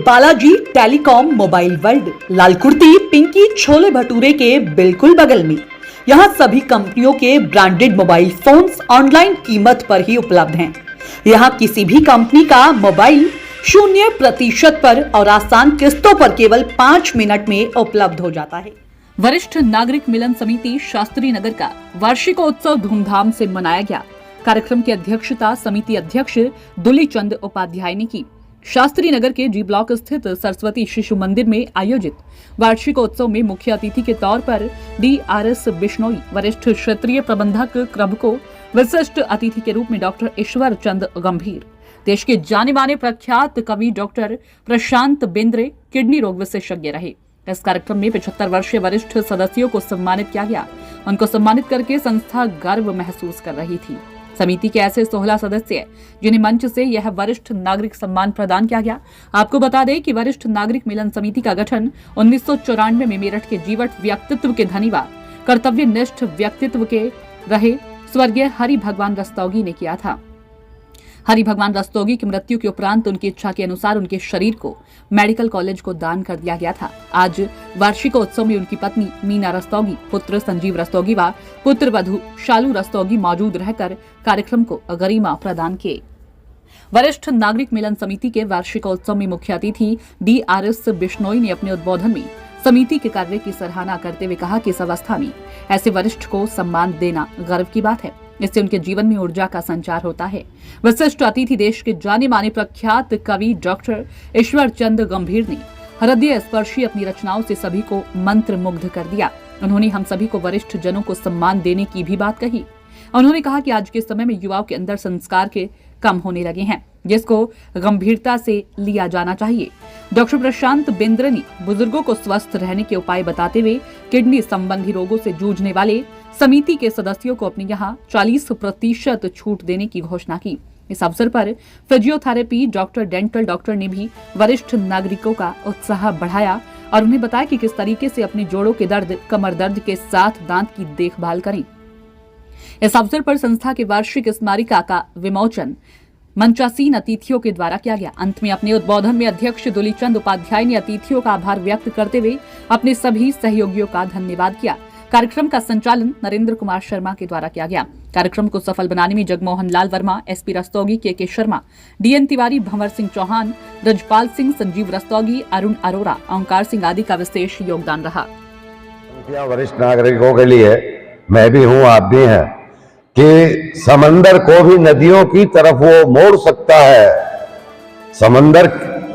Balaji telecom mobile world, लाल कुर्ती पिंकी छोले भटूरे के बिल्कुल बगल में। यहाँ सभी कंपनियों के ब्रांडेड मोबाइल फोन्स ऑनलाइन कीमत पर ही उपलब्ध हैं। यहाँ किसी भी कंपनी का मोबाइल 0% पर और आसान किस्तों पर केवल 5 मिनट में उपलब्ध हो जाता है। वरिष्ठ नागरिक मिलन समिति शास्त्री नगर का वार्षिकोत्सव धूमधाम से मनाया गया। कार्यक्रम की अध्यक्षता समिति अध्यक्ष दुलीचंद उपाध्याय ने की। शास्त्री नगर के जी ब्लॉक स्थित सरस्वती शिशु मंदिर में आयोजित वार्षिकोत्सव में मुख्य अतिथि के तौर पर DRS बिश्नोई, वरिष्ठ क्षेत्रीय प्रबंधक क्रबको, विशिष्ट अतिथि के रूप में डॉक्टर ईश्वर चंद गंभीर, देश के जाने माने प्रख्यात कवि डॉक्टर प्रशांत बेंद्रे किडनी रोग विशेषज्ञ रहे। इस कार्यक्रम में 75 वर्षीय वरिष्ठ सदस्यों को सम्मानित किया गया। उनको सम्मानित करके संस्था गर्व महसूस कर रही थी। समिति के ऐसे 16 सदस्य जिन्हें मंच से यह वरिष्ठ नागरिक सम्मान प्रदान किया गया। आपको बता दें कि वरिष्ठ नागरिक मिलन समिति का गठन 1994 में मेरठ के जीवट व्यक्तित्व के धनी व कर्तव्यनिष्ठ व्यक्तित्व के रहे स्वर्गीय हरि भगवान रस्तोगी ने किया था। हरि भगवान रस्तोगी की मृत्यु के उपरांत उनकी इच्छा के अनुसार उनके शरीर को मेडिकल कॉलेज को दान कर दिया गया था। आज वार्षिकोत्सव में उनकी पत्नी मीना रस्तोगी, पुत्र संजीव रस्तोगी व पुत्र वधू शालू रस्तोगी मौजूद रहकर कार्यक्रम को गरिमा प्रदान किए। वरिष्ठ नागरिक मिलन समिति के वार्षिकोत्सव में मुख्य अतिथि DRS बिश्नोई ने अपने उद्बोधन में समिति के कार्य की सराहना करते हुए कहा कि इस अवस्था में ऐसे वरिष्ठ को सम्मान देना गर्व की बात है। इससे उनके जीवन में ऊर्जा का संचार होता है। विशिष्ट अतिथि देश के जाने माने प्रख्यात कवि डॉक्टर ईश्वर चंद गंभीर ने हृदय स्पर्शी अपनी रचनाओं से सभी को मंत्र मुग्ध कर दिया। उन्होंने हम सभी को वरिष्ठ जनों को सम्मान देने की भी बात कही। उन्होंने कहा कि आज के समय में युवाओं के अंदर संस्कार के कम होने लगे हैं, जिसको गंभीरता से लिया जाना चाहिए। डॉक्टर प्रशांत बेंद्रे ने बुजुर्गों को स्वस्थ रहने के उपाय बताते हुए किडनी संबंधी रोगों से जूझने वाले समिति के सदस्यों को अपने यहाँ 40% छूट देने की घोषणा की। इस अवसर पर फिजियोथेरेपी डॉक्टर, डेंटल डॉक्टर ने भी वरिष्ठ नागरिकों का उत्साह बढ़ाया और उन्हें बताया कि किस तरीके से अपने जोड़ों के दर्द, कमर दर्द के साथ दांत की देखभाल करें। इस अवसर पर संस्था के वार्षिक स्मारिका का विमोचन मंचासीन अतिथियों के द्वारा किया गया। अंत में अपने उद्बोधन में अध्यक्ष दुलीचंद उपाध्याय ने अतिथियों का आभार व्यक्त करते हुए अपने सभी सहयोगियों का धन्यवाद किया। कार्यक्रम का संचालन नरेंद्र कुमार शर्मा के द्वारा किया गया। कार्यक्रम को सफल बनाने में Jagmohan Lal Verma, SP Rastogi, KK Sharma, DN Tiwari, Bhanwar Singh Chauhan, Brajpal Singh, Sanjeev Rastogi, Arun Arora, ओंकार सिंह आदि का विशेष योगदान रहा। वरिष्ठ नागरिकों के लिए मैं भी हूँ, आप भी हैं, कि समंदर को भी नदियों की तरफ वो मोड़ सकता है। समंदर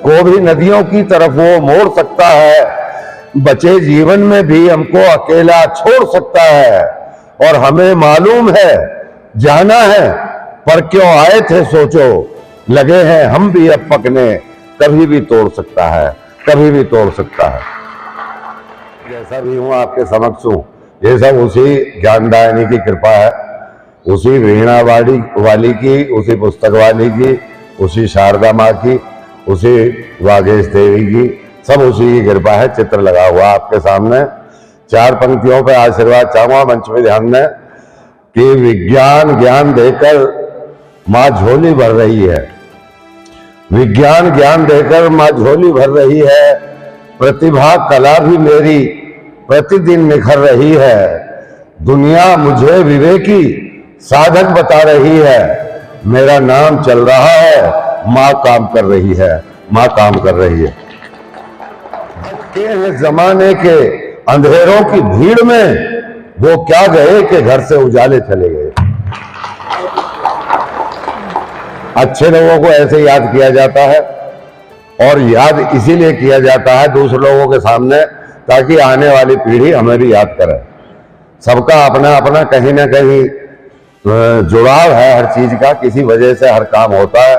को भी नदियों की तरफ वो मोड़ सकता है। बचे जीवन में भी हमको अकेला छोड़ सकता है। और हमें मालूम है, जाना है, पर क्यों आए थे सोचो, लगे हैं हम भी अब पकने, कभी भी तोड़ सकता है, कभी भी तोड़ सकता है। जैसा भी हूं आपके समक्ष हूं, ये सब उसी ज्ञानदायिनी की कृपा है, उसी वीणा वाली की, उसी पुस्तक वाली की, उसी शारदा माँ की, उसी वागेश देवी की, सब उसी की कृपा है। चित्र लगा हुआ आपके सामने। 4 पंक्तियों पे आशीर्वाद चाहूंगा। मंच में ध्यान दें कि विज्ञान ज्ञान देकर माँ झोली भर रही है। विज्ञान ज्ञान देकर माँ झोली भर रही है। प्रतिभा कला भी मेरी प्रतिदिन निखर रही है। दुनिया मुझे विवेकी साधक बता रही है। मेरा नाम चल रहा है, माँ काम कर रही है, माँ काम कर रही है। के जमाने के अंधेरों की भीड़ में वो क्या गए कि घर से उजाले चले गए। अच्छे लोगों को ऐसे याद किया जाता है और याद इसीलिए किया जाता है दूसरे लोगों के सामने, ताकि आने वाली पीढ़ी हमें भी याद करे। सबका अपना अपना कहीं ना कहीं जुड़ाव है हर चीज का, किसी वजह से हर काम होता है।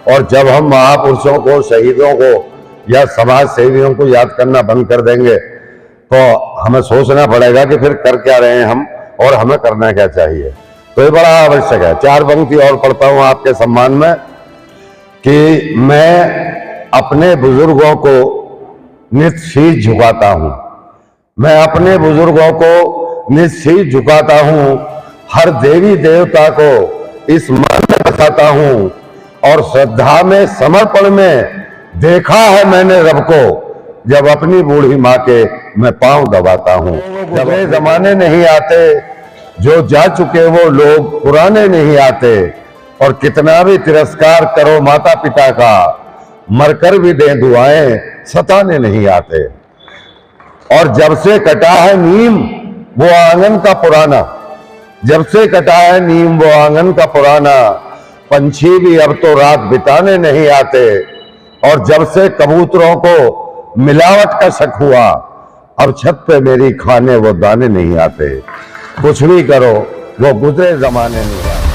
और जब हम महापुरुषों को, शहीदों को या समाज सेवियों को याद करना बंद कर देंगे तो हमें सोचना पड़ेगा कि फिर कर क्या रहे हैं हम और हमें करना क्या चाहिए। तो ये बड़ा आवश्यक है। 4 पंक्ति और पढ़ता हूं आपके सम्मान में कि मैं अपने बुजुर्गों को निश्चीज झुकाता हूं। मैं अपने बुजुर्गों को निश्चीज झुकाता हूं। हर देवी देवता को इस मान में बसाता हूं और श्रद्धा में, समर्पण में देखा है मैंने रब को जब अपनी बूढ़ी माँ के मैं पांव दबाता हूँ। जब नए जमाने नहीं आते, जो जा चुके वो लोग पुराने नहीं आते, और कितना भी तिरस्कार करो माता पिता का, मरकर भी दें दुआएं सताने नहीं आते। और जब से कटा है नीम वो आंगन का पुराना, जब से कटा है नीम वो आंगन का पुराना, पंछी भी अब तो रात बिताने नहीं आते। और जब से कबूतरों को मिलावट का शक हुआ, अब छत पे मेरी खाने वो दाने नहीं आते। कुछ भी करो वो गुजरे जमाने नहीं आते।